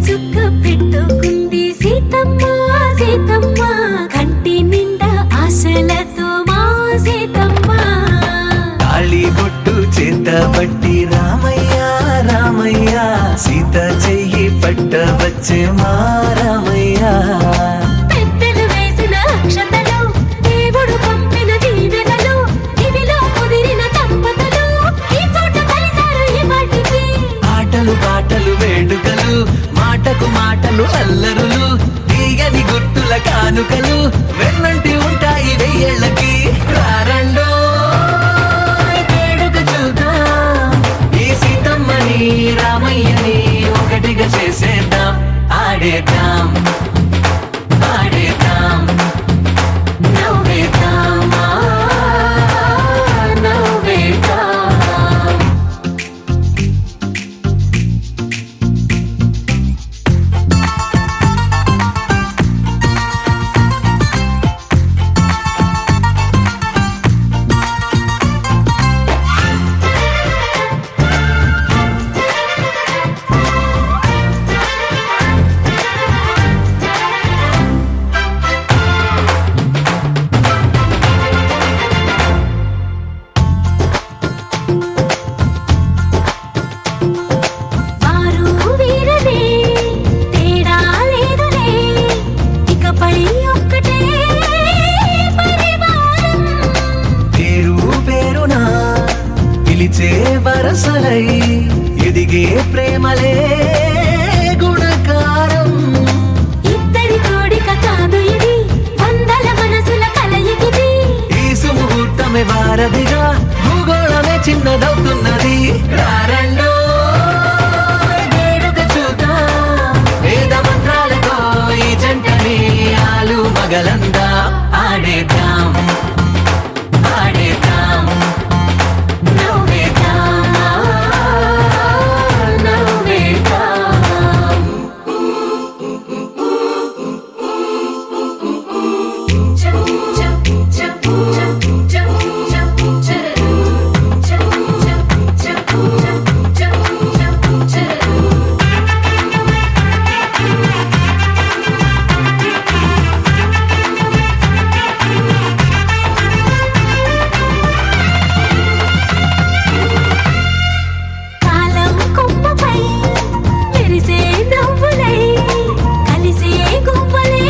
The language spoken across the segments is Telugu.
చుక్క పెట్టుకుంది సీతమ్మ సీతమ్మ కంటి నిండా ఆశలతో మా సీతమ్మ తాళి బొట్టు చేతబట్టి రామయ్య రామయ్య సీత చెయ్యి పట్టవచ్చే మా రామయ్య పెద్దలు వేసిన అక్షతలు దేవుడు పంపిన దీవెనలు ఇవిలో కుదిరిన దంపతులు ఈ చోట కలిసారు ఈ వాటికి ఆటలు పాటలు వేడుకలు మాటకు మాటలు అల్లరులు తీయని గుట్టుల కానుకలు వెన్నంటి ఉంటాయి వెయ్యేళ్ళకి రారండో వేడుక చూద్దాం ఈ సీతమ్మని రామయ్యని ఒకటిగా చేసేద్దాం ఆడేద్దాం ఆడేద్దాం నవ్వేద్దాం నవ్వేద్దాం వారు వీరనే తేడా లేదులే ఇకపై ఒక్కటే పరివారం పేరు పేరునా పిలిచే వరసలై ఎదిగే ప్రేమలే గుణకారం ఇద్దరి కోడిక కాదు ఇది వందల మనసుల కలయికిది ఈ సుముహూర్తమే వారధిగా భూగోళమే చిన్నదవుతున్నది రారండో వేడుక చూద్దాం వేద మంత్రాలతో ఈ జంటని ఆలు మగలందా ఆడేద్దాం ఆడేద్దాం నవ్వేద్దాం నవ్వేద్దాం కాలం కొమ్మపై మెరిసే నవ్వులై కలిసే గువ్వలే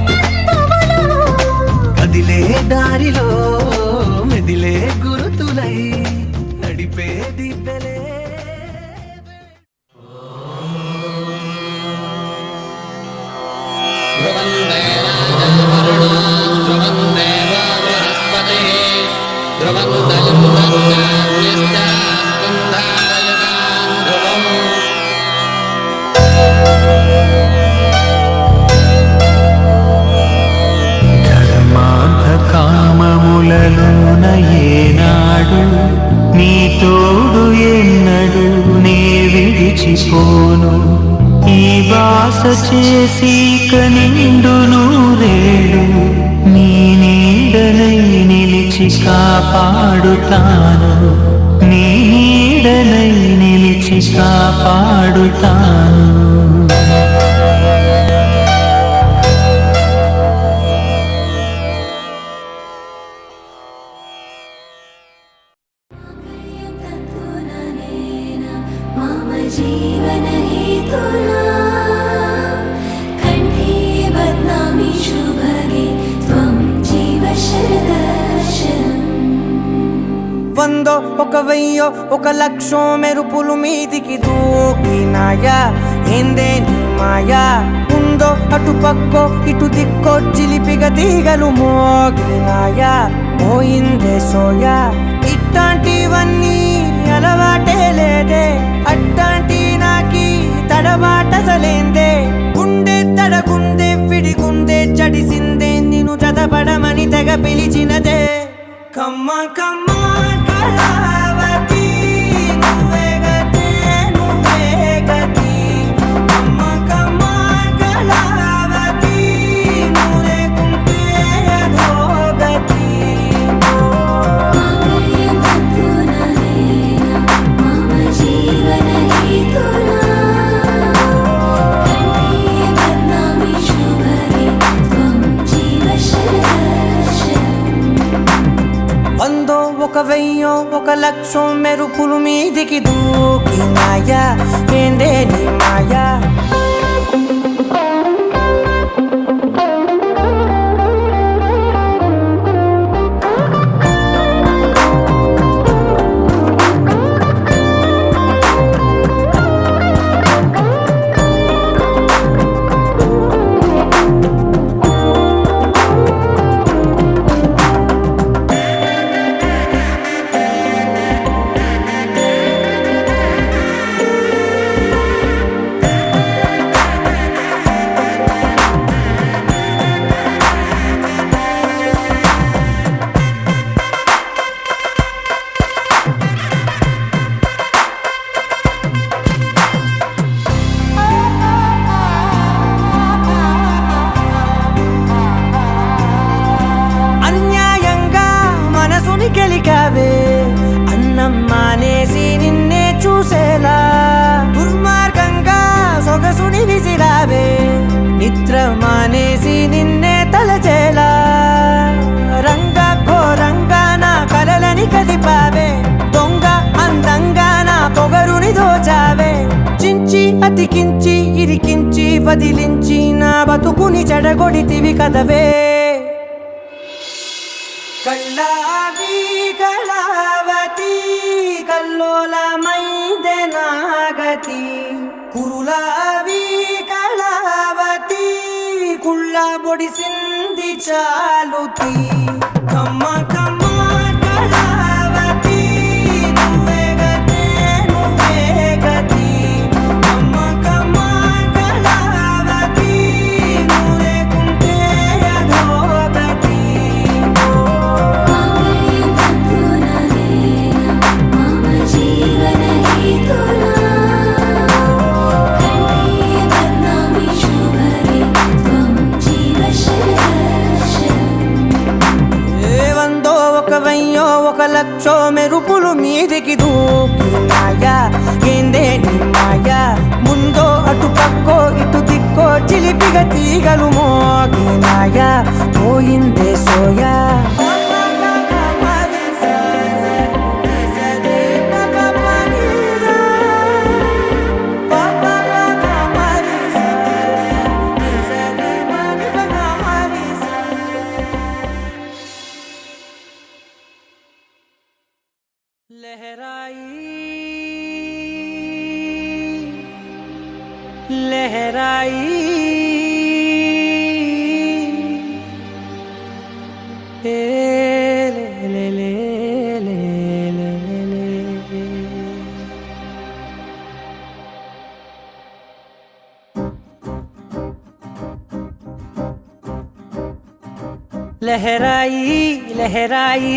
బంధువులు కదిలే దారిలో మెదిలే గురుతులై నడిపే దిబ్బెలే కామములలోన ఏనాడు నీ తోడు ఎన్నడు నే విడిచిపోను ఈ బాస చేసి కనిండు నూరేడు నీ నీడనై నిలిచి కాపాడుతాను నీ నీడనై నిలిచి కాపాడుతాను मम जीवन हेतुना कंठे बध्नामि शुभगे त्वं जीव शरदर्शनम् వందో ఒక వెయ్యో ఒక లక్షో మెరుపులు మీదికి దూకినాయా ఏందే నీ మాయా ఉందో అటు పక్కో ఇటు దిక్కో చిలిపిగా తీగలు మోగినాయా పోయిందే సోయా ఇట్లాంటివన్నీ అలవాటే లేదే అట్లాంటి నాకి తడబాటసలేందే గుండె తడగుందే విడిగుందే చడిసిందే నిన్ను చదపడమని తెగ పిలిచినదే కమ్మ కమ్మ కళావతి నువ్వే గతే నువ్వే గతి కమ్మ కమ్మ కళావతి నువ్వు లేకుంటే అధోగతి मम जीवन हेतुना మీదికి దూకినాయా ఏందే నీ మాయా అన్యాయంగా మనసుని గెలికావే అన్నం మానేసి నిన్నే చూసేలా దుర్మార్గంగా సొగసుని విసిరావే నిద్ర మానేసి నిన్నే తలచేలా రంగ ఘోరంగా నా కలలని కదిపావే దొంగ అందంగా నా పొగరుని దోచావే చించి అతికించి ఇరికించి వదిలించి నా బతుకుని చెడగొడితివి కదవే కళ్ళావి కళావతి కల్లోలమైందే నాగతి కురులావి కళావతి కుళ్ళ బొడిసింది చాలుతి కమ్మ కమ్మ కళావతి నువ్వే గతే నువ్వే గతి కమ్మ కమ్మ కళావతి నువ్వే కుంటే అధోగతి मम जीवन हेतुना कण्ठे बध्नामि शुभगे त्वं जीव शरदशरम् వందో ఒక వెయ్యో ఒక లక్షో మెరుపులు మీదికి దూకినాయా ఏందే నీ మాయా ముందో అటు పక్కో ఇటు దిక్కో చిలిపిగ తీగలు మోగినాయా పోయిందే సోయా लहराई ए ले ले ले ले ले ले लहराई लहराई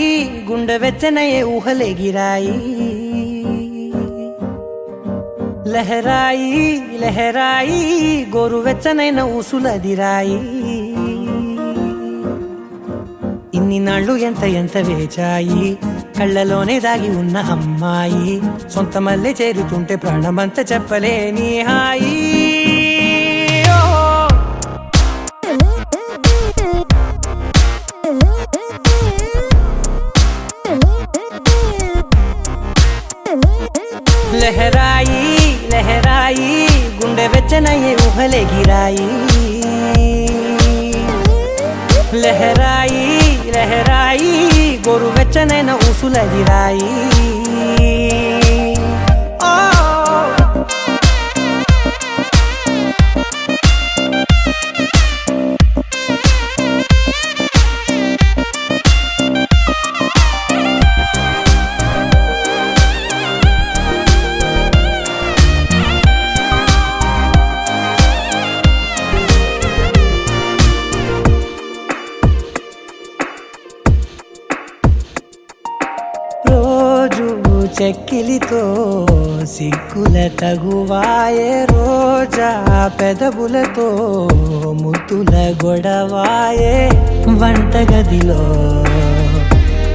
गुंड వెచ్చనయే ఊహలే గిరాయి లహరాయి లహరాయి గోరువెచ్చనైన ఊసులదిరాయి ఇన్ని నాళ్ళు ఎంత ఎంత వేచాయి కళ్ళలోనే దాగి ఉన్న అమ్మాయి సొంత మల్లె చేరుతుంటే ప్రాణమంత చెప్పలేని హాయి లహరాయి లహరాయి గుండె వెచ్చనయ్యే ఊహలే గిరాయి లహరాయి లహరాయి గోరు వెచ్చనైన ఊసులదిరాయి చెక్కిలితో సిగ్గుల తగువాయే రోజా పెదవులతో ముద్దుల గొడవాయే వంటగదిలో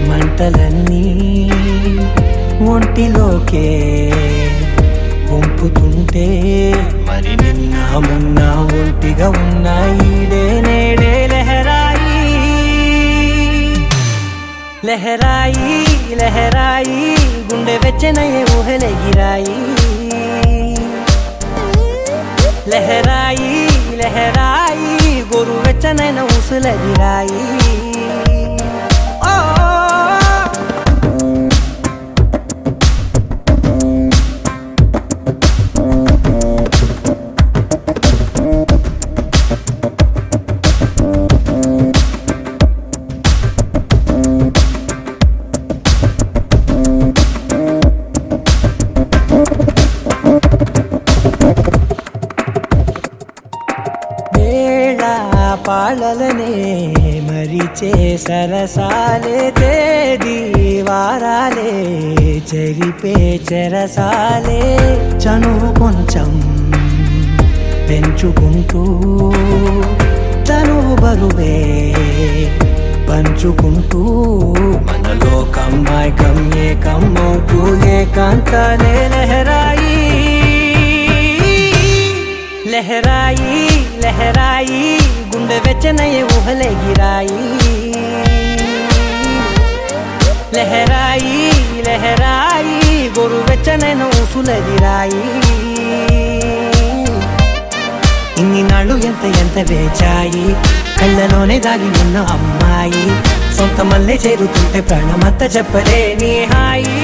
మంటలన్నీ ఒంటిలోకే వంపుతుంటే మరి నిన్న మొన్న ఒంటిగా ఉన్నాయి నేడే లహరాయి లహరాయి లహరాయి గుండె వెచ్చనయ్యే ఊహలెగిరాయి లహరాయి లహరాయి గోరు వెచ్చనైన ఊసులెగిరాయి పాలలనే మరిచే సరసాలే తేదీ వారాలే చెరిపే చెరసాలే చనువు కొంచెం పెంచుకుంటూ తనువు బరువే పంచుకుంటూ మనలో కమ్మాయి కమ్మే కమ్మవుతూ ఏకాంతాలే లహరాయి లహరాయి లహరాయి గుండె వెచ్చనయ్యే ఊహలెగిరాయి లహరాయి లహరాయి గోరు వెచ్చనైన ఊసులెగిరాయి ఇన్ని నాళ్ళు ఎంత వేచాయి కళ్ళలోనే దాగి ఉన్న అమ్మాయి సొంత మల్లె చేరుతుంటే ప్రాణమంతా చెప్పలేని హాయి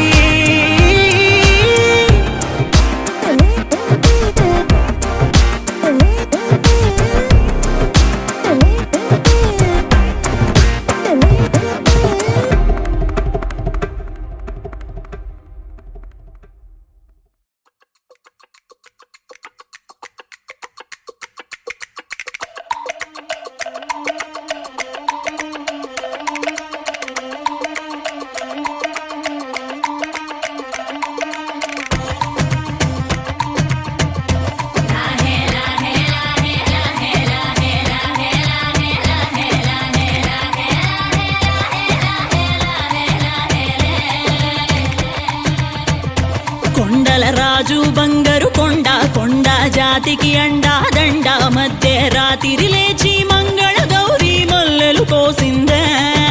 కొండల రాజు బంగారు కొండ కొండ జాతికి అండా దండ మధ్య రాత్రి లేచి మంగళ గౌరీ మల్లెలు కోసిందే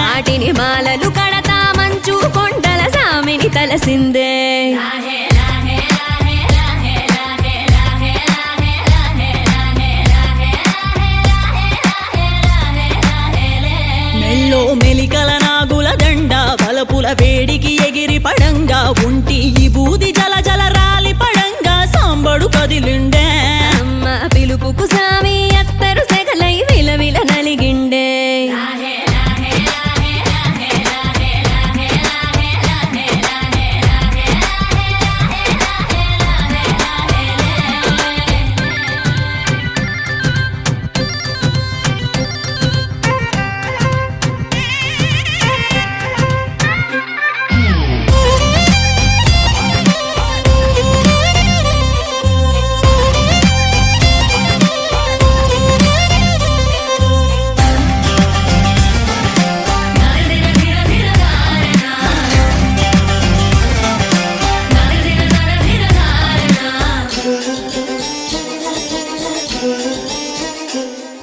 వాటిని మాలలు కడతా మంచు కొండల సామిని తలసిందే మెల్లో మెలికల నాగుల దండ బలపుల వేడికి ఎగిరి పడంగా ఉంటి ఈ బూది జల జల రాలి పడంగా సాంబడు కదిలిండే అమ్మ పిలుపుకు సామి అత్తరు సెగలై విలవిల నలిగిండే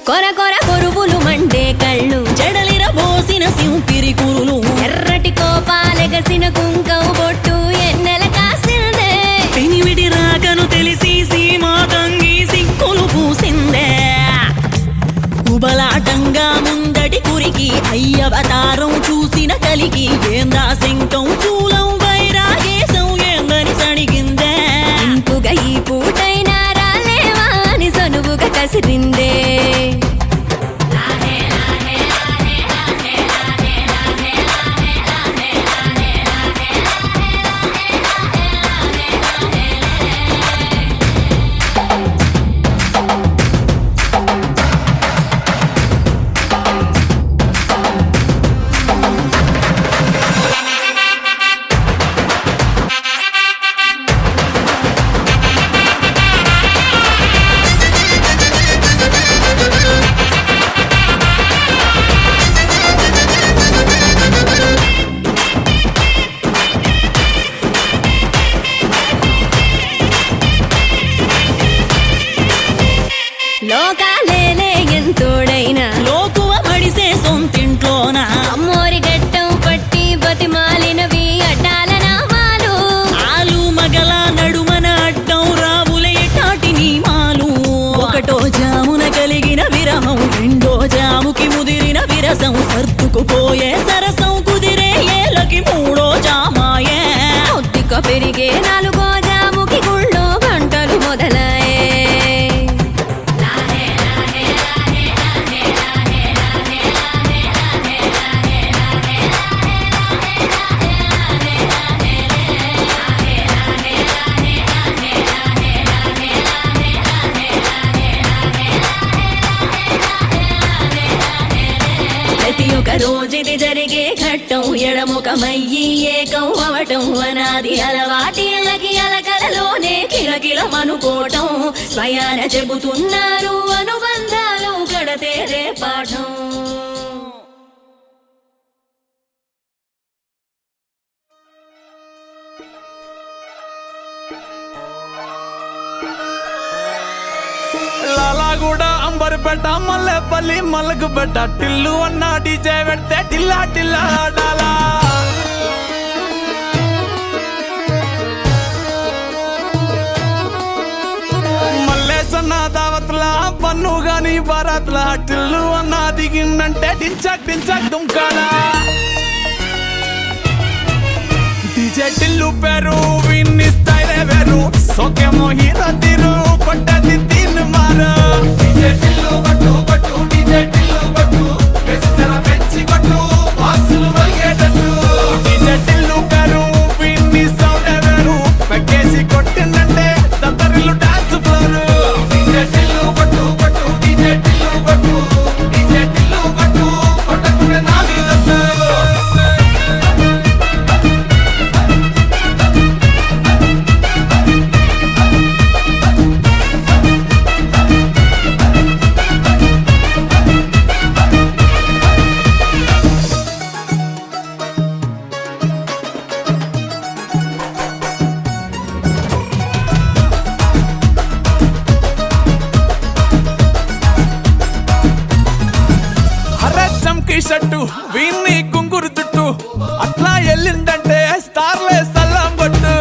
కొర కొర కొరువులు మండే కళ్ళు జడలిర బోసిన సింపిరి కురులు ఎర్రటి కోపాలెగసిన కుంకం బొట్టు ఎన్నెల కాసిందే పెనివిడి రాకను తెలిసి సీమా తంగి సిక్కులు పూసిందే ఉబలాటంగా ముందటి కురికి అయ్యవతారం చూసిన కలికి ఏందా శంకం చూలం వైరాగేశం ఏందని సడిగిందే ఇంపుగా ఈ పూటైనా రాలేవా అని సనువుగా కసిరిందే లోకాలేలే ఎంతోడైనా లోకువ మడిసే సొంతింట్లోన అమ్మోరి గట్టం పట్టి బతిమాలినవి అడ్డాల నామాలు ఒకటో జామున కలిగిన విరహం, రెండో జాముకి ముదిరిన విరసం, సర్దుకుపోయే సరసం కుదిరే ఏలకి మూడో జామాయే. ఒత్తిక పెరిగే నాలుగో జాముకి గుళ్ళో గంటలు మొదలయ్యే. ప్రతి ఒక్క రోజుది జరిగే ఘట్టం, ఎడముఖమయ్యి ఏకం అవటం, అనాది అలవాటిళ్ళకి అలకలలోనే కిలకిలమనుకోవటం. స్వయాన చెబుతున్నారు అనుబంధాలు గడతేరే పాఠం. లాలాగూడ అంబర్పేట మల్లెపల్లి మల్లకుపేట టిల్లు అన్న డీజే పెడితే టిల్లా టిల్లా ఆడాలా. మల్లేసన్న దావత్ల పన్ను గాని బారాత్ల టిల్లు అన్న దిగిందంటే టించక్ టించక్ దుంకాలా. డీజే టిల్లు పేరు విన్ని స్టైలే వేరు, సోకేమో హీరో తీరు కొట్టది తీన్ మారు. డీజే టిల్లు కొట్టు కొట్టు డీజే టిల్లు కొట్టు, బేస్ జర పెంచి కొట్టు బాక్సులు మలిగేటట్టు. డీజే టిల్లు పేరు విన్ని సౌండ్ వేరు, పెక్కేసి కొట్టిందంటే దద్దరిల్లు డాన్స్ ఫ్లోర్. డీజే టిల్లు కొట్టు కొట్టు డీజే టిల్లు కొట్టు, డీజే టిల్లు కొట్టు కొట్టకుండా నా మీద. షట్టు వీన్ని కుంగురు చుట్టూ అట్లా ఎల్లిందంటే స్టార్లే సల్లం కొట్టు.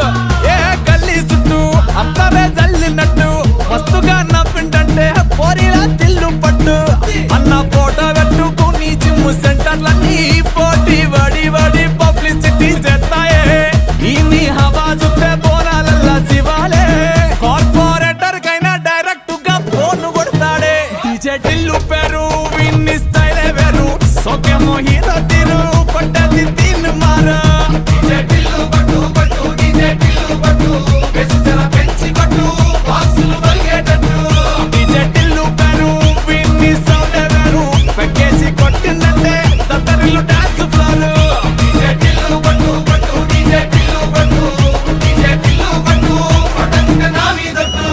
ఏ గల్లీ చుట్టూ అత్తరే జల్లినట్టు మస్తుగా నవ్విందంటే పోరిలా తిల్లు పట్టు. అన్న ఫోటో పెట్టుకుని జిమ్ సెంటర్లన్నీ పోటీ వడి వడి పబ్లిసిటీ చేస్తాయే. ఈ హవా చూస్తే బోనాలల్లా శివాలే, కార్పొరేటర్ కైనా డైరెక్ట్ గా ఫోన్ కొడతాడే. డీజే టిల్లు పేరు విన్ని స్టైలే వేరు, సోకేమో హీరో తీరు కొట్టది తీన్ మారు. డీజే టిల్లు కొట్టు కొట్టు డీజే టిల్లు కొట్టు, బేస్ జర పెంచి కొట్టు బాక్సులు మలిగేటట్టు. డీజే టిల్లు పేరు విన్ని సౌండ్ వేరు, పెక్కేసి కొట్టిందంటే దద్దరిల్లు డాన్స్ ఫ్లోర్. డీజే టిల్లు కొట్టు కొట్టు డీజే టిల్లు కొట్టు, డీజే టిల్లు కొట్టు కొట్టకుండా నా మీదట్టు.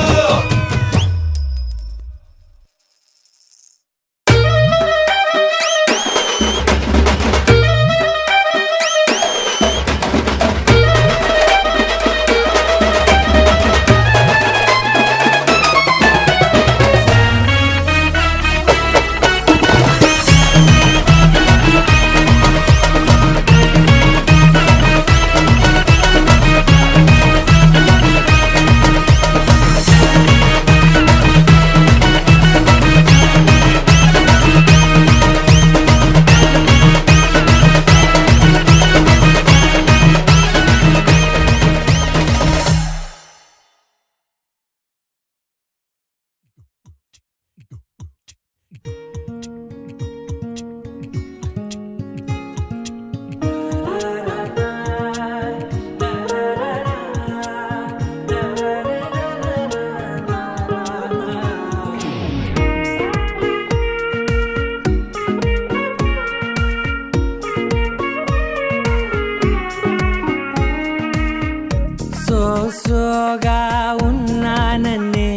సోగా ఉన్నానన్నే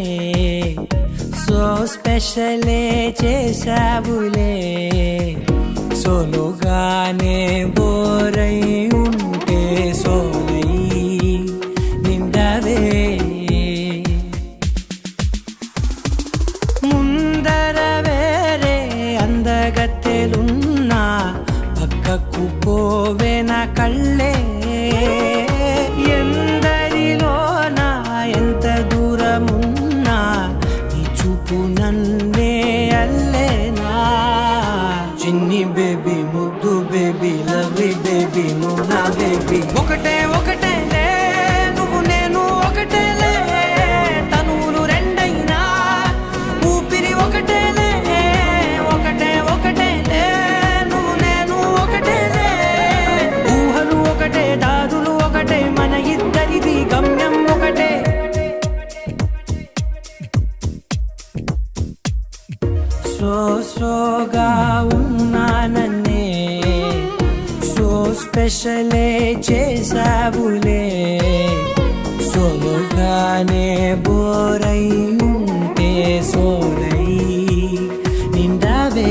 సో స్పెషలే చేసావులే. సోలోగానే బోరై ఉంటే సోలై నిండవే. ముందర వేరే అందగత్తెలున్నా పక్కకు పోవే నా కళ్ళే. ఎందరిలోనా ఎంత దూరమున్నా నీ చూపు నా నన్నే అల్లేనా చిన్ని బేబీ ముద్దు బేబీ లవ్లీ బేబీ నువ్వు నా బేబీ ఒకటే ఒకటేలే నువ్వు నేను ఒకటేలే తనువులు రెండైనా ఊపిరి ఒకటేలే ఒకటే ఒకటేలే నువ్వు నేను ఒకటేలే ఊహలు ఒకటే దారులు ఒకటే మన ఇద్దరిది గమ్యం ఒకటే సోగా ఉన్నానన్నే సో స్పెషలే చేసావులే సోలోగానే బోరై ఉంటే సోలై నిండావే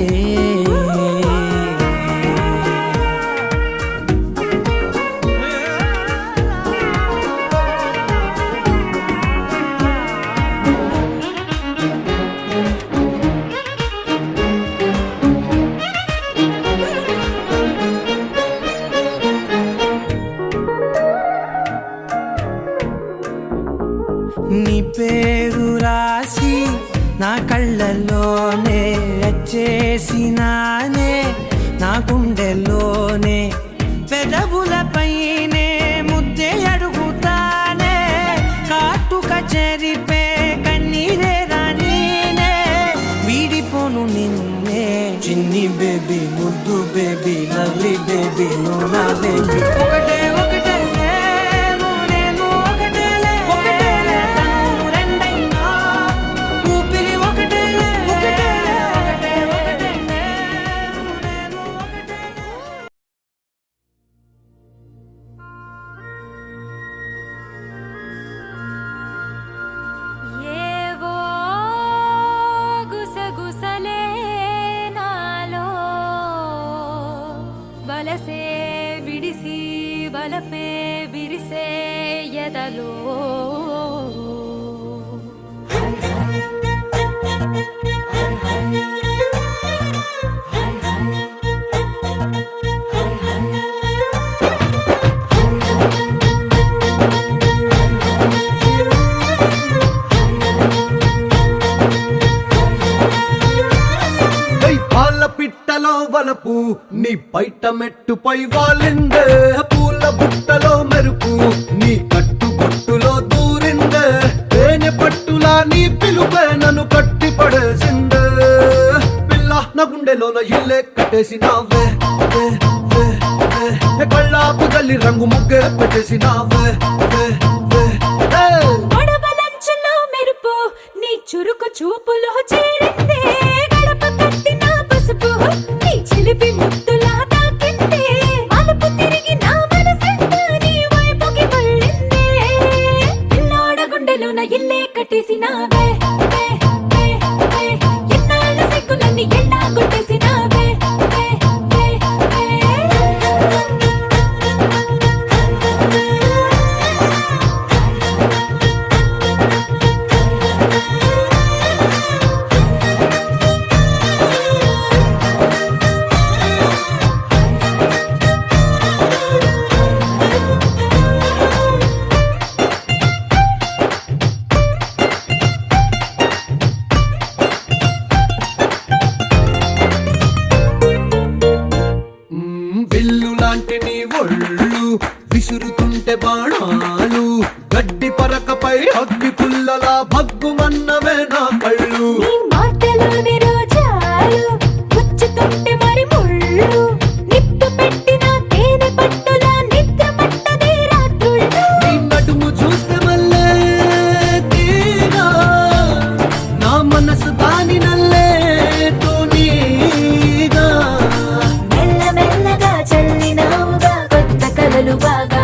నీ పేరు రాసి నా కళ్ళల్లోనే వచ్చేసినానే నా గుండెల్లోనే పెదవులపైనే ముద్దే అడుగుతానే కాటుక చెరిపే కన్నీరే రానీనే వీడిపోను నిన్నే చిన్ని బేబీ ముద్దు బేబీ లవ్లీ బేబీ నువ్వు నా బేబీ ఒకటే ఒకటే ఏవో గుసగుసలే నాలో వలసే విడిసి బలపే విరిసే ఎదలో పాల పిట్టలో వలపు నీ బయట మెట్టుపై వాలిందే పూల బుట్టలో మెరుపు నీ కట్టు బొట్టులో దూరిందే తేనె పట్టులా నీ పిలుపే నన్ను కట్టి పడేసిందే పిల్ల నా గుండెలోన ఇల్లే కట్టేసినావే కళ్ళాపు గల్లి రంగు ముగ్గే పెట్టేసినావే గొడవలంచులో మెరుపు నీ చురుకు చూపులో చేరిందే గడప కట్టిన పసుపు నీ చిలిపి ముద్దులా తాకిందే మలుపు తిరిగి నా మనసంతా నీ వైపుకి మళ్ళిందే పిల్లోడ గుండెలోన ఇల్లే కట్టేసినావే ఎన్నాళ్ళ సిగ్గులన్నీ ఎల్లా కొట్టేసినావే బిల్లు లాంటి నీ ఒళ్ళు విసురుతుంటే బాణాలు గడ్డి పరకపై అగ్గి పుల్లలా భగ్గుమన్నవే నా కళ్ళు నీ మాటలోని రోజాలు గుచ్చుతుంటే మరి ముళ్ళు నిప్పు పెట్టిన తేనె పట్టులా నిద్ర పట్టదే రాత్రుళ్ళు నీ నడుము చూస్తే మళ్ళే తీరా నా మనసు దాని నల్లే తోనీగా మెల్లమెల్లగా చల్లినావుగా కొత్త కలలు బాగా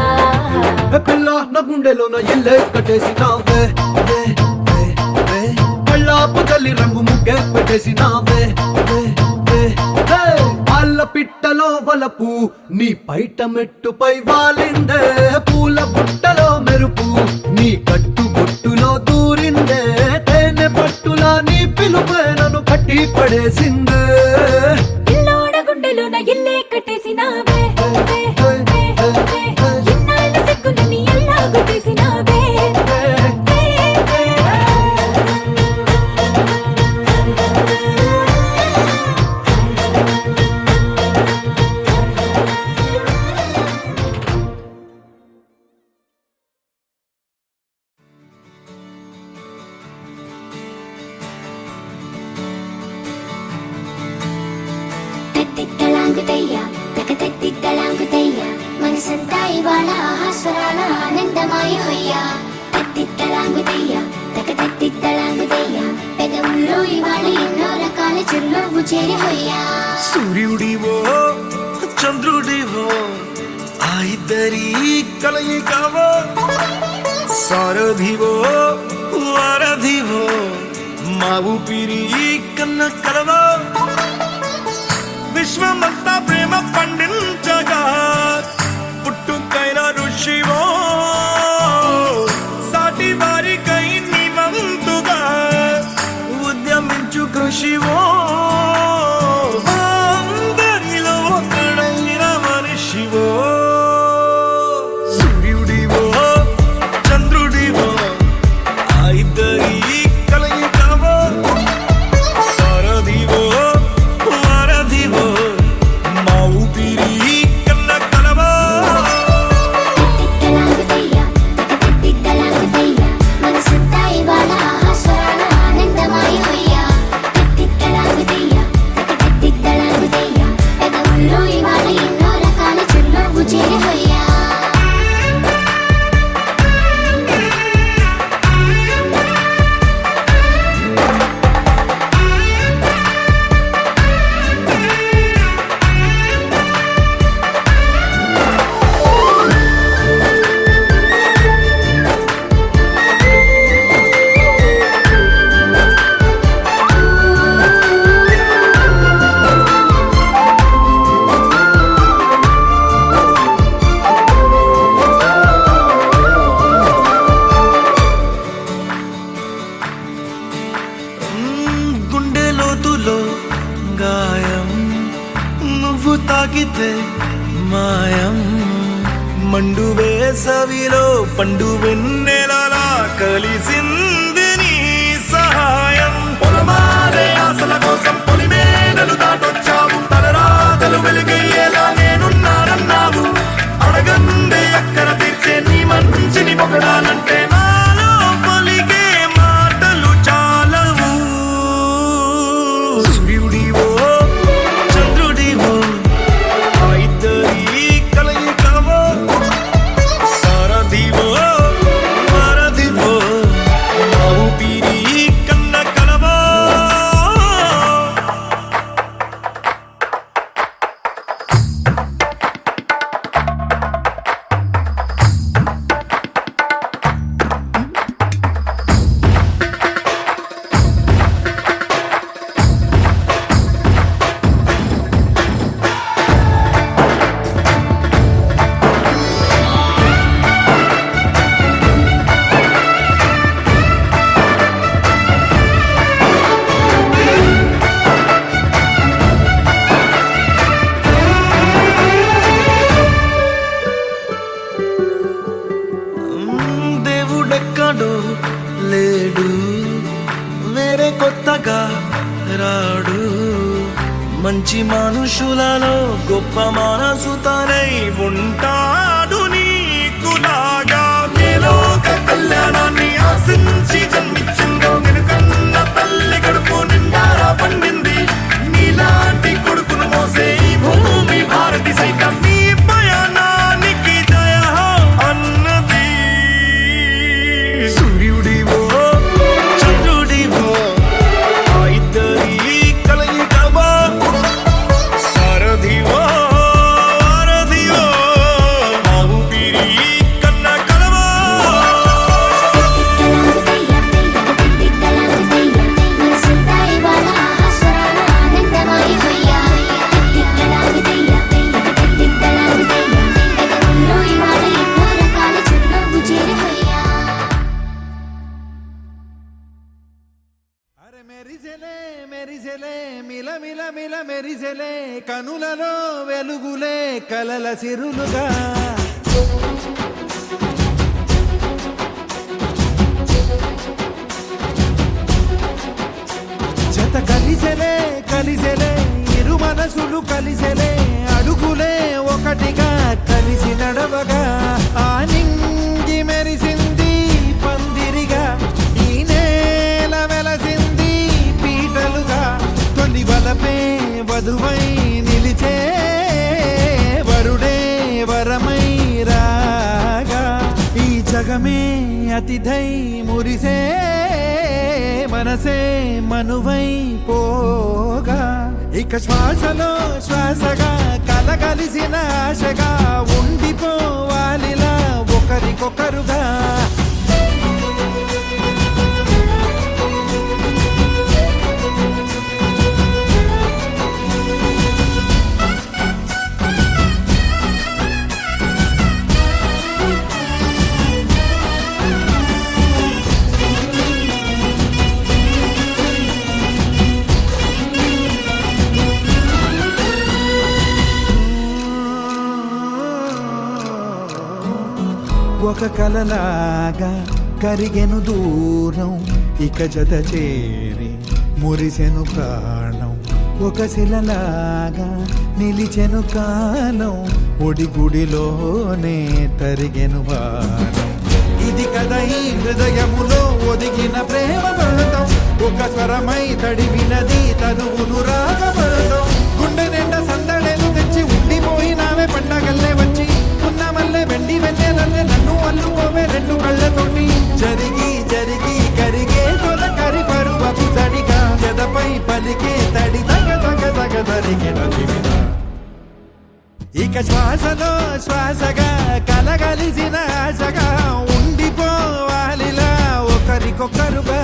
పిల్ల నా గుండెలోన ఇల్లే కట్టేసినావే కళ్ళాపు గల్లి రంగు ముగ్గే పెట్టేసినావే పాల పిట్టలో వలపు నీ బయట మెట్టుపై వాలిందే పూల బుట్టలో మెరుపు నీ కట్టు బొట్టులో దూరిందే తేనె పట్టులా నీ పిలుపే నన్ను కట్టి పడేసిందే పిల్లోడ గుండెలోన ఇల్లే కట్టేసినావే ఎన్నాళ్ళ సిగ్గులని ఎల్లా కొట్టేసినావే తిక్కలాంగుదయ్య తకతక్తిక్కలాంగుదయ్య పెదవుల్లో ఇవాళ ఎన్నో రకాల చిరునవ్వు చేరిపోయా సూర్యుడివో చంద్రుడివో ఆ ఇద్దరి కలయికవో సారథివో వారధివో మా ఊపిరి కన్న కలవో విశ్వమంతా ప్రేమ పండించగా పుట్టుకైన ఋషివో సాటి వారికై నివంతుగా ఉద్యమించు కృషివో అందరిలో ఒకడైన మనిషివో సూర్యుడివో చంద్రుడివో ఆ ఇద్దరి కలయికవో సారథివో వారధివో మా ఊపిరి కన్న కలవో తిక్కలాంగుదయ్య తకతక్తిక్కలాంగుదయ్య మనసంతా ఇవాళ ఆస్వాదన ఆనందమయమయ్యా తిక్కలాంగుదయ్య తకతక్తిక్కలాంగుదయ్య పెదవుల్లో ఇవాళ ఎన్నో రకాల చిరునవ్వు చేరిపోయా గుండె లోతులో గాయం నువ్వు తాకితే మాయం మండు వేసవిలో పండు వెన్నెలలా కలిసింది నీ సహాయం పొలమారే ఆశల కోసం పొలిమేనలు దాటొచ్చావు తలరాతలు వెలుగయ్యేలా నేనున్నానన్నావు అడగందే అక్కర తీర్చే నీ మంచిని పొగడాలంటే నాలో పలికే మాటలు చాలవు సూర్యుడివో చంద్రుడివో ఆ ఇద్దరి కలయికవో సారథివో వారధివో మా ఊపిరి కన్న కలవో దేవుడెక్కడో లేడు వేరే కొత్తగా రాడు మంచి మనుషులలో గొప్ప మనసు తనై ఉంటాడు నీకులాగా లోక కళ్యాణాన్ని ఆశించి జన్మించిందో నిన్నుకన్న తల్లి కడుపు నిండారా పండింది నీలాంటి కొడుకును మోసే ఈ భూమి భారతి సైతం నీ పయనానికి జయ అన్నది సూర్యుడివో చంద్రుడివో ఆ ఇద్దరి కలయికవో సారథివో వారధివో మా ఊపిరి కన్న కలవో తిక్కలాంగుదయ్య మనసంతా ఇవాళ ఆస్వాదన ఆనందమయమయ్యా తిక్కలాంగుదయ్య పెదవుల్లో ఇవాళ ఎన్నో రకాల చిరునవ్వు చేరిపోయా అరే మెరిసెలే మెరిసెలే మిల మిల మిల మెరిసెలే కనులలో వెలుగులే కలల సిరులుగా జత కలిసెలే కలిసెలే ఇరు మనసులు కలిసెలే అడుగులే ఒకటిగా కలిసి నడవగా ఆ నింగి మెరిసింది పందిరిగా ఈ నేల వెలసింది పీటలుగా తొలి వలపే వధువై నిలిచే వరుడే వరమై రాగా ఈ జగమే అతిథై మురిసే మనసే మనువై పోగా ఇక శ్వాసలో శ్వాసగా కలగలిసిన ఆశగా ఉండిపోవాలిలా ఒకరికొకరుగా ఒక కలలాగా కరిగెను దూరం ఇక జత చేరి మురిసెను ప్రాణం ఒక శిలలాగా నిలిచెను కాలం ఒడిగుడిలోనే తరిగెను బాణం ఇది కదా ఈ హృదయములో ఒదిగిన ప్రేమ బంధం ఒక స్వరమై తడివినది తనువును రాగబంధం గుండె నిండా సందడేలు తెచ్చి ఉండిపోయినావే పండగల్లే వచ్చి ఉన్న మల్లె వెండి వెన్నెలల్లే నన్ను అల్లుకోవే రెండు కళ్ళతోటి జరిగి జరిగి కరిగే తొల కరి పరువపు తడిగా ఎదపై పలికే తడి తగ తగ తగ తరిగిన దివిన ఇక శ్వాసలో శ్వాసగా కలగలిసిన ఆశగా ఉండిపోవాలిలా ఒకరికొకరుగా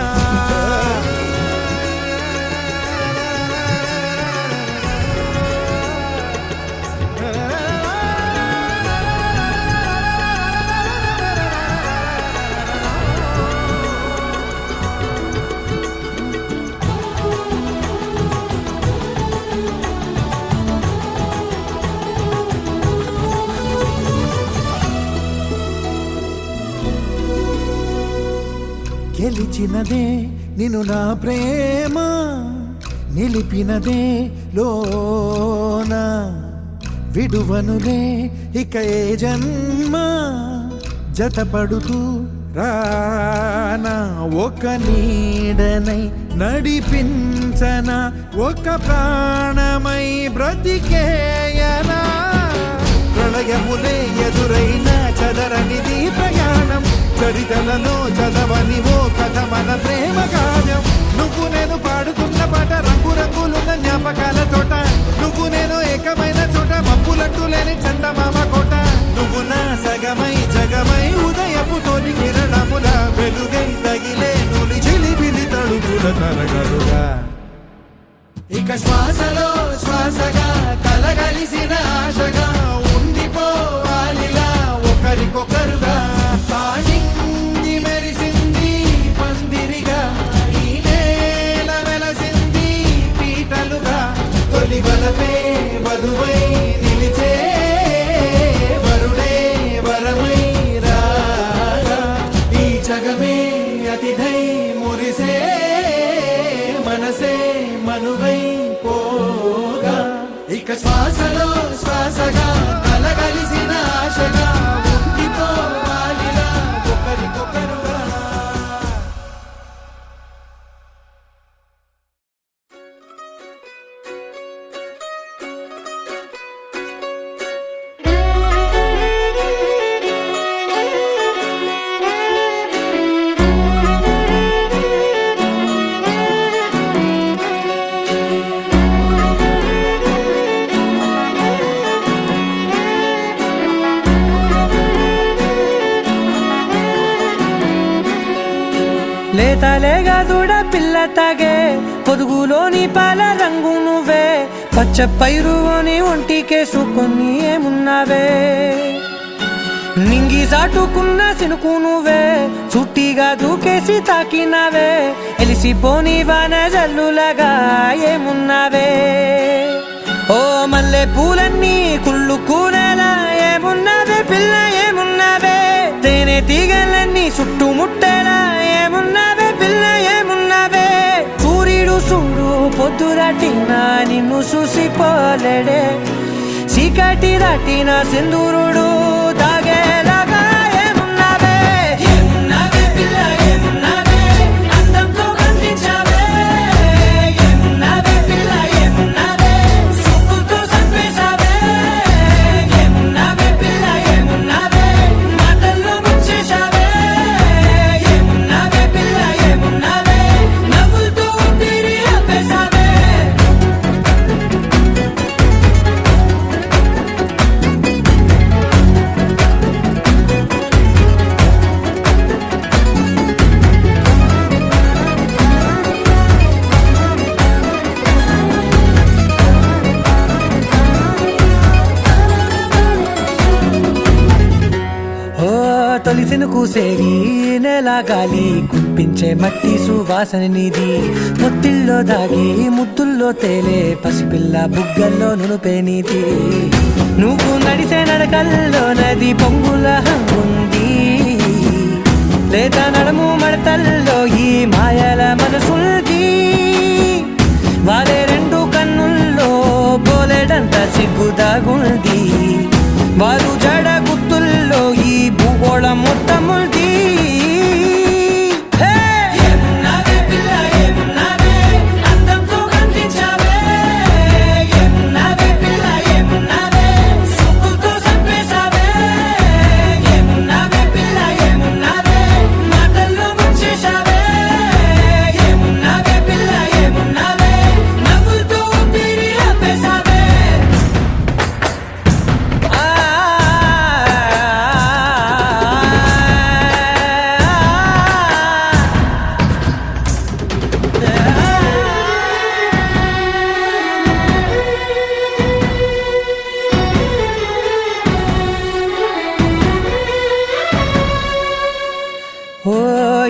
గెలిచినదే నిన్ను నా ప్రేమ నిలిపినదే లోన విడువనులే ఇక ఏ జన్మ జతపడుతూ రానా ఒక నీడనై నడిపించన ఒక ప్రాణమై బ్రతికేయనా ప్రళయములే ఎదురైన చదరనిది ప్రయాణం చరితలలో చదవని ఓ కథ మన ప్రేమ కావ్యం నువ్వు నేను పాడుతున్న పాట రంగు రంగులున్న జ్ఞాపకాల తోట నువ్వు నేను ఏకమైన చోట మబ్బులంటూ లేని చందమామ కోట నువ్వు నా సగమై జగమై ఉదయపు తోలి కిరణముల వెలుగై తగిలే నులి చిలిబిలి తడుపుల తరగలుగా ఇక శ్వాసలో శ్వాసగా కలగలిసిన ఆశగా ఉండిపోవాలిలా ఒకరికొకరుగా పాడింది మెరిసింది పందిరిగా ఈ నేల వెలసింది పీటలుగా తొలి వలపే వధువై నిలిచే వరుడే వరమై రాగా ఈ జగమే అతిథై మురిసే మనసే మనువై పోగా ఇక శ్వాసలో శ్వాసగా కలగలిసిన ఆశగా ఉండిపోవాలిలా ఒకరికొకరుగా లేతలేగా దూడ పిల్ల తాగే పొదుగులోని పాల రంగు నువ్వే పచ్చ పైరుని ఒంటికేసుకొని ఏమున్నావే నింగి సాటుకున్న సినుకు నువ్వే చుట్టిగా దూకేసి తాకినావే ఎలిసిపోని వాన జల్లులాగా ఏమున్నావే ఓ మల్లె పూలన్నీ కుళ్ళు కూరలా ఏమున్నావే పిల్ల ఏమున్నావే తేనె తీగలన్నీ చుట్టుముట్టేలా ఏమున్నావే పిల్ల ఏమున్నావే సూర్యుడు చూడు పొద్దురాటిన నిన్ను చూసిపోలేడే చీకటి దాటిన సింధూరుడు దాగేలాగా ఏమున్నావే ఏమున్నావే పిల్ల ఏమున్నావే అందంతో కనిపించావే ఏమున్నావే పిల్ల ఏమున్నావే సుక్కుతో సంపేశావే ఏమున్నావే పిల్ల ఏమున్నావే మాటల్లో ముంచేశావే పూసేరి నెల గాలి కుప్పించే మట్టి సువాసన నీది పొత్తిల్లో దాగి ముద్దుల్లో తేలే పసిపిల్ల బుగ్గల్లో నునుపే నీది నువ్వు నడిసే నడకల్లో నది పొంగుల హంగుంది లేదా నడుము మడతల్లో ఈ మాయల మనసుల్ది వారే రెండు కన్నుల్లో బోలెడంత సిగ్గుదాగుంది వారు జడ గుత్తుల్లో ఈ భూగోళం మొత్తముల్ది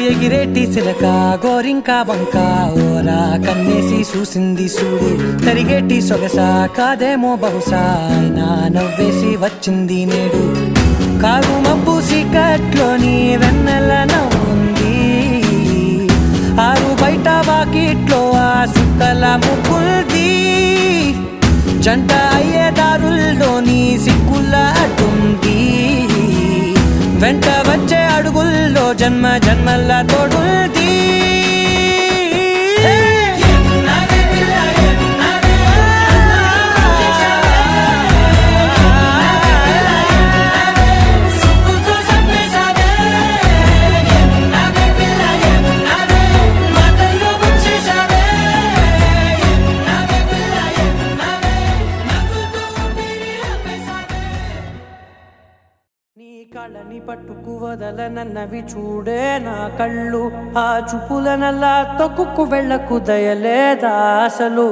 ఎగిరేటి సిలక గోరింక వంక ఓరా కన్నేసి చూసింది చూడు తరిగేటి సొగస కాదేమో బహుశా అయినా నవ్వేసి వచ్చింది నేడు కారు మబ్బు సీకట్లోని వెన్నెల నవ్వుంది ఆరు బయట వాకిట్లో ఆ సుక్కల ముగ్గుల్ది జంట అయ్యే దారుల్లోని సిగ్గుల అడ్డుంది వెంట వచ్చే అడుగుల్లో జన్మ జన్మల తోడుల్ది కళ్ళని పట్టుకు వదలనన్నవి చూడే నా కళ్ళు ఆ చూపులనల్లా తొక్కుకు వెళ్ళకు దయలేదా అసలు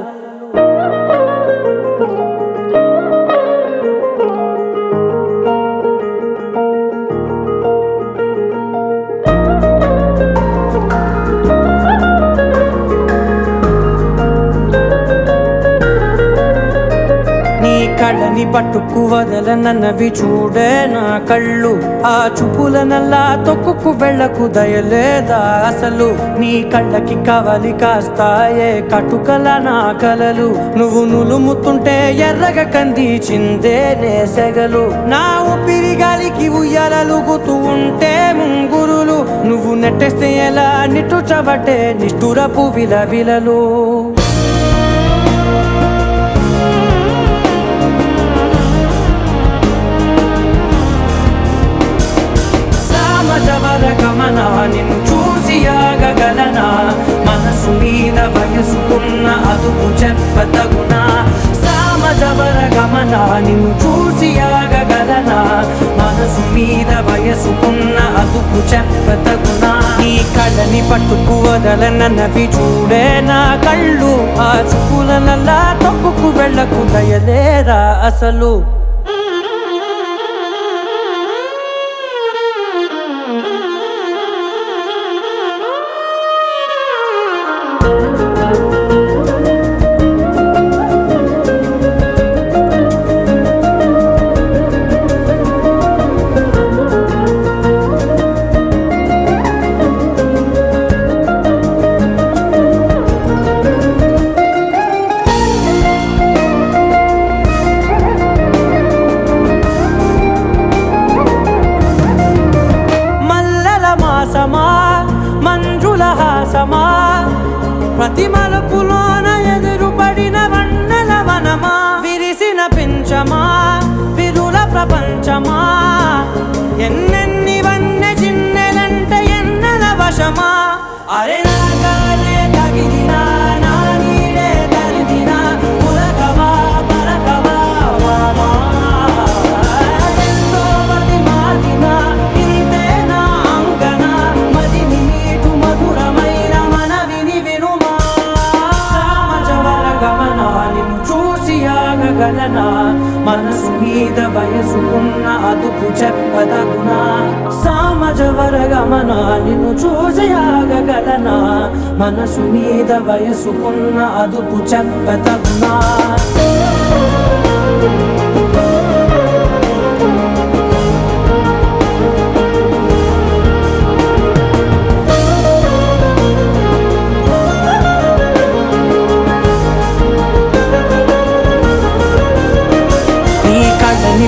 కళ్ళని పట్టుకు వదలనన్నవి చూడే నా కళ్ళు ఆ చూపులనల్లా తొక్కుకు వెళ్ళకు దయలేదా అసలు నీ కళ్ళకి కవలి కాస్తాయే కటుకల నా కలలు నువ్వు నులుముతుంటే ఎర్రగ కంది చిందే నేసెగలు నా ఊపిరి గాలికి ఉయ్యాలలుగుతూ ఉంటే ముంగురులు నువ్వు నెట్టేస్తే ఎలా నిట్టుచబట్టే నిష్ఠురపు విలవిలలు గమన నిన్ను చూసి ఆగగలనా మనసు మీద వయసుకున్న అదుపు చెప్పతగునా సామజవర గమన నిన్ను చూసి ఆగగలనా మనసు మీద వయసుకున్న అదుపు చెప్పతగునా నీ కళ్ళని పట్టుకు వదలనన్నవి చూడే నా కళ్ళు ఆ చూపులనల్లా తొక్కుకు వెళ్ళకు దయలేరా అసలు మంజుల హాసమా ప్రతి మలుపులోన ఎదురుపడిన వన్నెల వనమా విరిసిన పించమా విరుల ప్రపంచమా ఎన్నెన్ని వన్నె చిన్నెలంటే ఎన్నెల వశమా అరే నాగాలే తగిలినా నా నీడే తరిదినా పులకవా పలకవా వామా ఎంతో మతి మాదినా ఇంతేనా అంగన మదిని నీటు మధురమైన మనవిని వినుమా సామజవర గమన నిన్ను చూసి ఆగ ఆగగలనా మనసు మీద వయసుకున్న అదుపు చెప్పదగునా సామజవరగమన నిన్ను చూసి ఆగగలనా మనసు మీద వయసుకున్న అదుపు చెప్పదగునా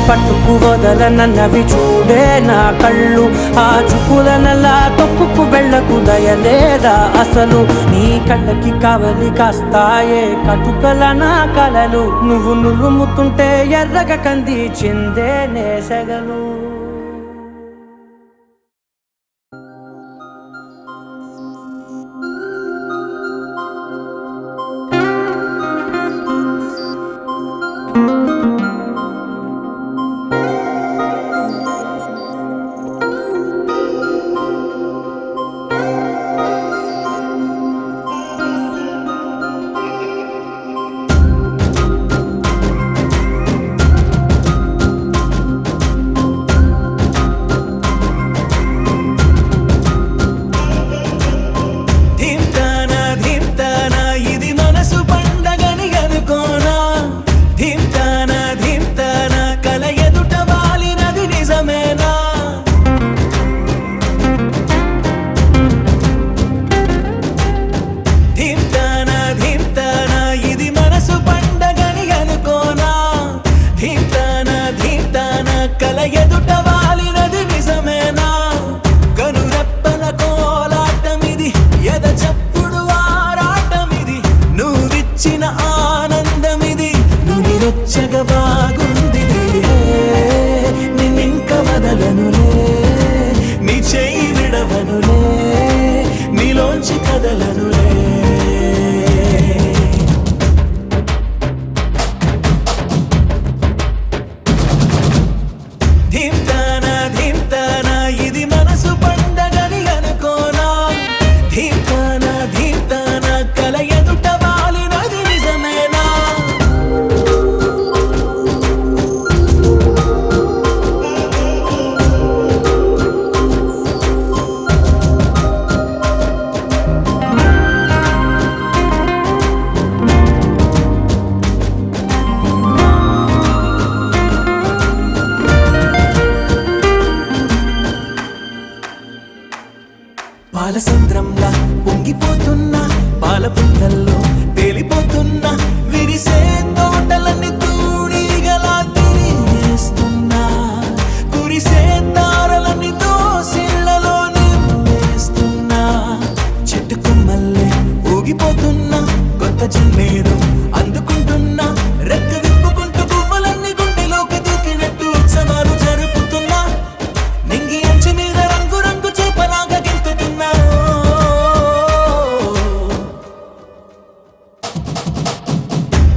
పట్టుకు వదలనన్నవి చూడే నా కళ్ళు ఆ చుకులనలా తొక్కుకు వెళ్ళకు దయలేదా అసలు నీ కళ్ళకి కావలి కాస్తాయే కటుకల నా కలలు నువ్వు నులుముతుంటే ఎర్రగ కంది చిందే నేసగలు బాగుంది నిన్నింక వదలనులే నీ చెయ్యి విడవనులే నీలోంచి కదలనులే ధీమ్తానా ధీమ్తానా ఇది మనసు పండగని అనుకోనా ధీమ్తానా ధీమ్తానా కల ఎదుట వాలినది నిజమేనా పాలసంద్రంలా పొంగిపోతున్నా పాలపుంతల్లో తేలిపోతున్నా విరిసే తోటలన్నీ తూడిగలా తిరిగేస్తున్నా కురిసే తారలన్నీ దోసిళ్లలో నింపేస్తున్నా చెట్టు కొమ్మల్లే ఊగిపోతున్నా కొత్త జన్మేదో అందుకుంటున్నా రెక్క విప్పుకుంటూ పువ్వులన్నీ గుండెలోకి దూకినట్టు ఉత్సవాలు జరుపుతున్నా నింగి అంచు మీద రంగు రంగు చూపలాగా గెంతుతున్నా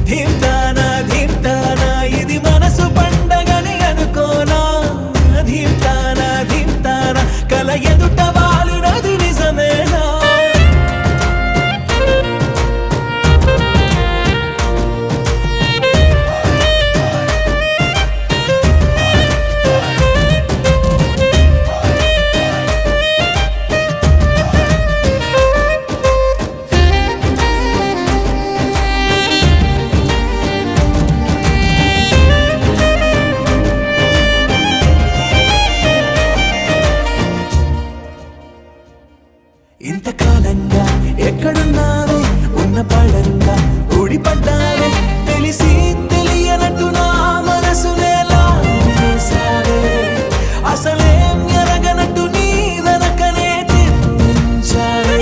ధీమ్తానా ధీమ్తానా ఇది మనసు పండగని అనుకోనా ధీమ్తానా ధీమ్తానా కల ఎదుట వాలినది నిజమేనా ఇంతకాలంగా ఎక్కడున్నావే ఉన్న పడంగా ఊడిపడ్డావే తెలిసి తెలియనట్టు నా మనసునే లాగేశావే అసలేం ఎరగనట్టు నీ వెనకనే తిప్పించావే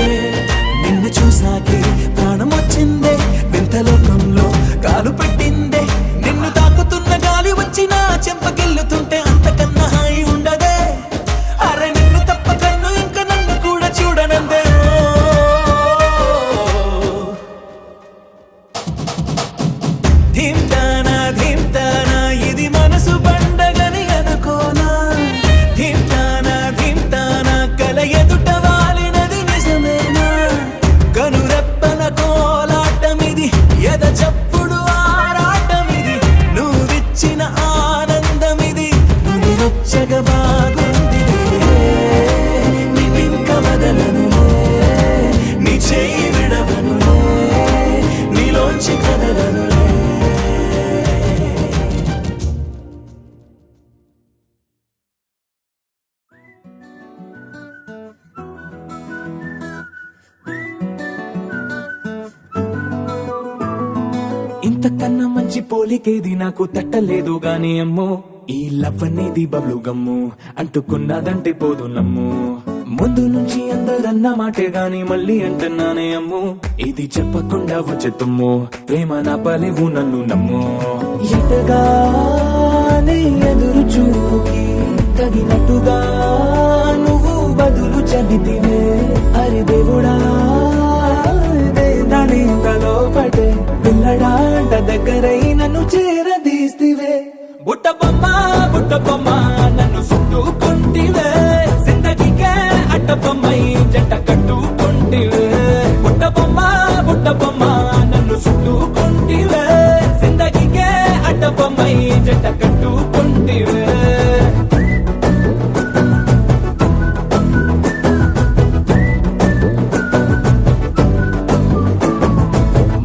నిన్ను చూసాకే ప్రాణం వచ్చిందే వింత లోకంలో కాలు పెట్టిందే నిన్ను తాకుతున్న గాలి వచ్చి నా చెంపకెళ్ళుతుంటే అంతకన్నా హాయి ఉండదే అరే నిన్ను తప్ప కన్ను ఇంకా నన్ను కూడా చూడనందే ధీమ్తానా ధీమ్తానా ఇది మనసు పండగని అనుకోనా ధీమ్తానా ధీమ్తానా కల ఎదుట వాలినది నిజమేనా కనురెప్పల కోలాటమిది ఎద చప్పుడు ఆరాటమిది ఎరగనులే. ఇంతకన్నా మంచి పోలికేది నాకు తట్టలేదు గాని అమ్మో, ఈ లవ్ అనేది బబ్లు గమ్ము, అంటుకున్నదంటే పోదు నమ్ము. ముందు నుంచి అందరన్న మాటే గాని మళ్ళీ అంటున్నానే అమ్ము, ఇది చెప్పకుండా వచ్చే తుమ్ము, ప్రేమ నా పలేవు నన్ను నమ్ము. ఎటగానే ఎదురు చూకి తగినట్టుగా నువ్వు బదులు చెబితివే, అరి దేవుడా దాని తలో పటే పిల్లడాంట దగ్గరై నన్ను చేరదీస్తివే. బుట్ట బొమ్మ నన్ను చుట్టుకుంటివే, జిందగీకే అట్ట బొమ్మై జంట కట్టుకుంటివే. బుట్ట బొమ్మ నన్ను చుట్టుకుంటివే, జిందగీకే అట్ట బొమ్మై జంట కట్టుకుంటివే.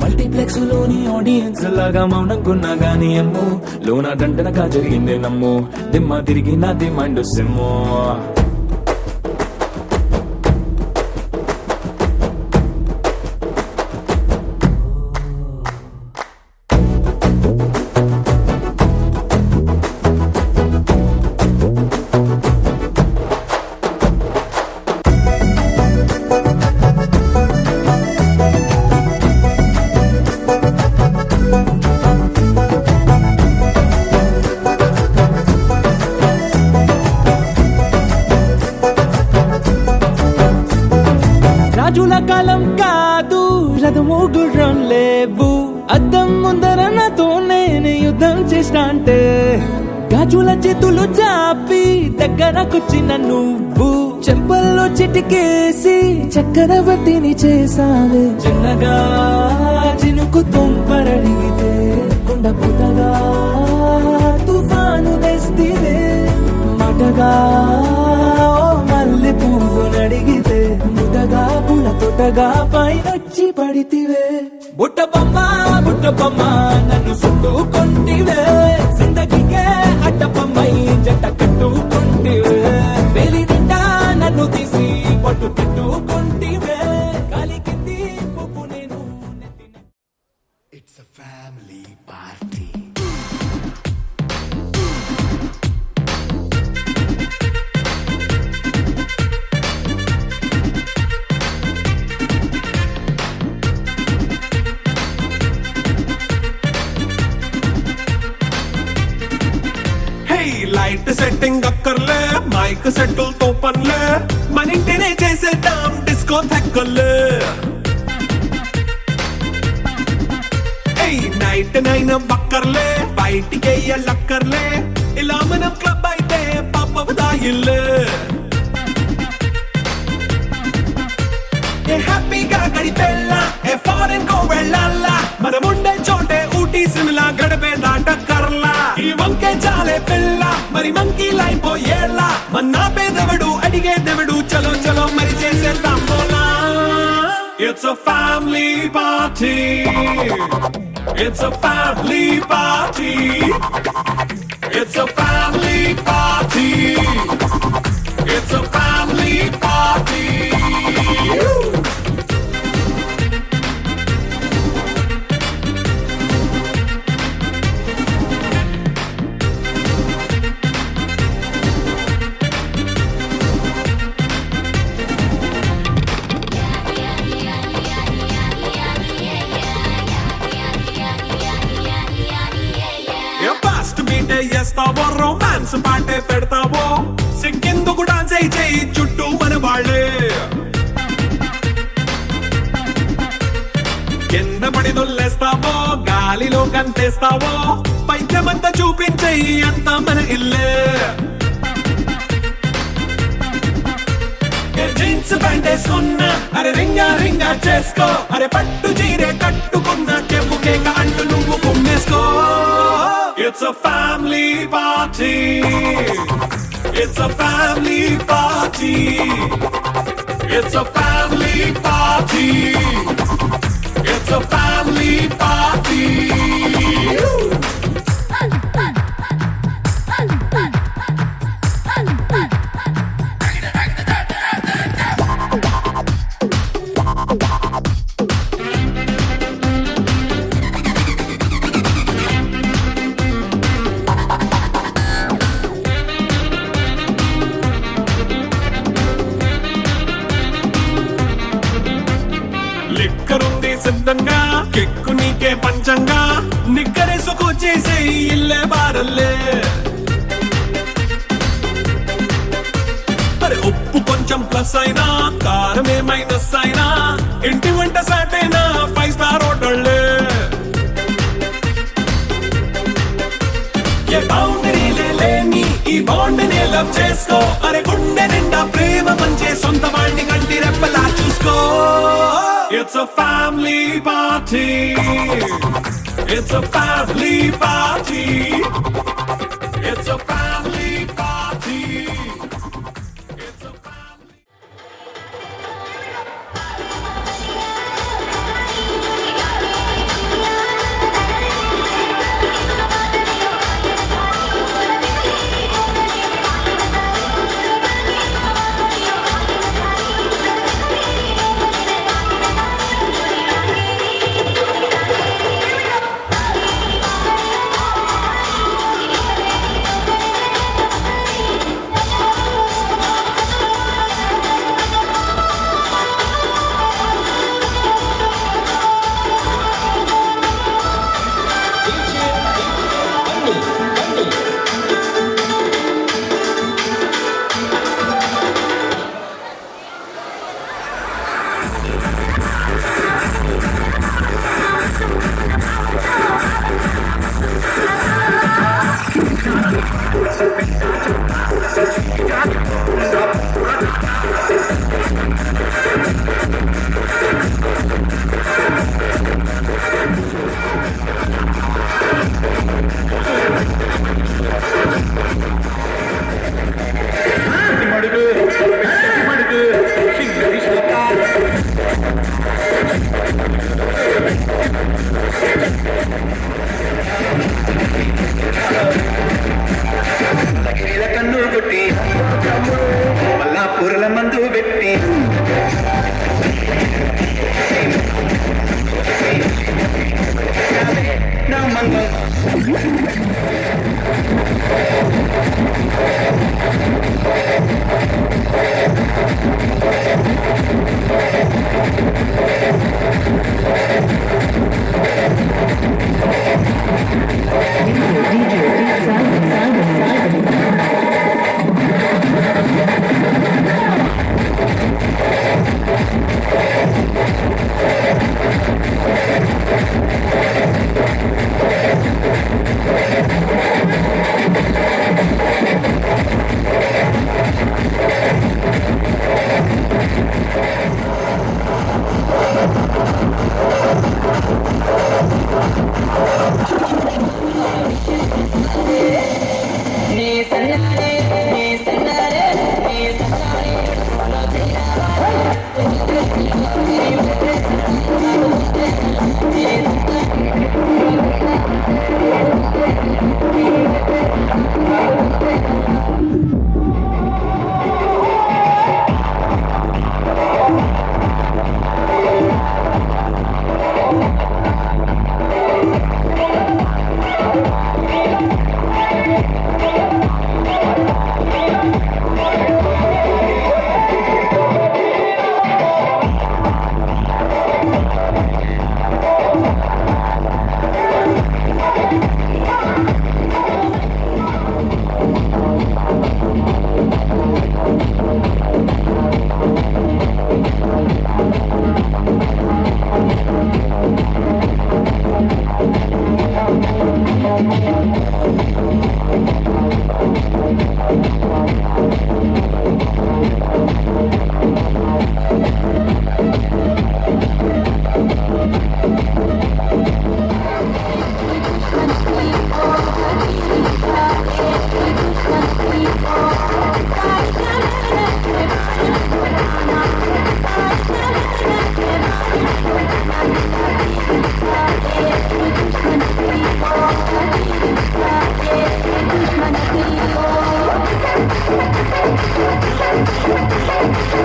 మల్టీప్లెక్స్ లోని ఆడియన్స్ లాగా మౌనంకున్నా గానీ అమ్ము, లోన దండనగా జరిగిందే నమ్ము, దిమ్మ తిరిగి నా దిమ్మండు సిమ్ము. రాజుల కాలం కాదు, రథము గుర్రం లేవు, అద్దం ముందర నాతో నేను యుద్ధం చేసిన అంటే, గాజుల చేతులు చాపి దగ్గరకొచ్చిన నువ్వు, చెంపల్లో చిటికేసి చక్రవర్తిని చేసావే. చిన్నగా చినుకు తుంపరడిగితే కొండ పుట్టగా తుఫాను తెస్తివే, మాటగా మల్లె పువ్వు నడిగితే ముదగా పుల తొటగా పైనొచ్చి పడితివే. బుట్ట బొమ్మ నన్ను చుట్టుకుంటివే, జిందగీకే అట్ట బొమ్మై జంట కట్టుకుంటివే. వేలి నిండా నన్ను తీసి పట్టు తిట్టుకుంటివే, గాలి కింది పువ్వు నేను నెత్తిన. It's a family party. Light setting అక్కర్లే, మైక్ సెట్టులతో పనులే, మన ఇంటినే చేసేద్దాం డిస్కో థెక్కర్లే. నైట్ నైన్ బక్కర్లే, బయటికెయ్యలక్కర్లే, ఇలా మనం క్లబ్ అయితే పాపదాయిల్లే. హ్యాపీగా గడిపెళ్ళా, ఏ ఫారెన్ కో వెళ్ళాలా, మనముండే చోటే ఊటీ సిమ్లా గడపే దాటక్కర్లా. ఈ వంకే చాలే పిల్ల, మరి మంకీ లైపోయేలా, మన్నా పేదవడు అడిగేదెవడు, చలో చలో మరి చేసేద్దాం పోలా. It's a family party. It's a family party. It's a family party. It's a family party. చేస్తావో, రొమాన్స్ పాటే పెడతావో, సిగ్గెందుకు డాన్స్ అయి చేయి చుట్టూ మన వాళ్ళే. కింద పడి దొల్లేస్తావో, గాలిలో కంతేస్తావో, పైద్యమంతా చూపించేయి అంతా మన ఇల్లే. జీన్స్ ప్యాంట్ వేసుకున్నా, అరే రింగా రింగా చేసుకో, అరే పట్టు చీరే కట్టుకున్నా, చెవు కేక అంటూ నువ్వు కుమ్మేసుకో. It's a family party. It's a family party. It's a family party. It's a family party. పంచంగా నిక్కరేసుకొచ్చేసే ఇల్లే బారల్లే అరే ఉప్పు కొంచెం ప్లస్ అయినా కారమే మైనస్ అయినా ఇంటి వంట సాటైనా 5 స్టార్ హోటళ్ళే ఏ బౌండరీ లేని ఈ బాండ్ నే లవ్ చేసుకో అరే గుండె నిండా ప్రేమ పంచే సొంత వాడిని కంటి రెప్పలా చూసుకో It's a family party It's a family party It's a family party It's a family కన్నులు కొట్టి మళ్ళా పూరల మందు పెట్టి నా మందు Thank you.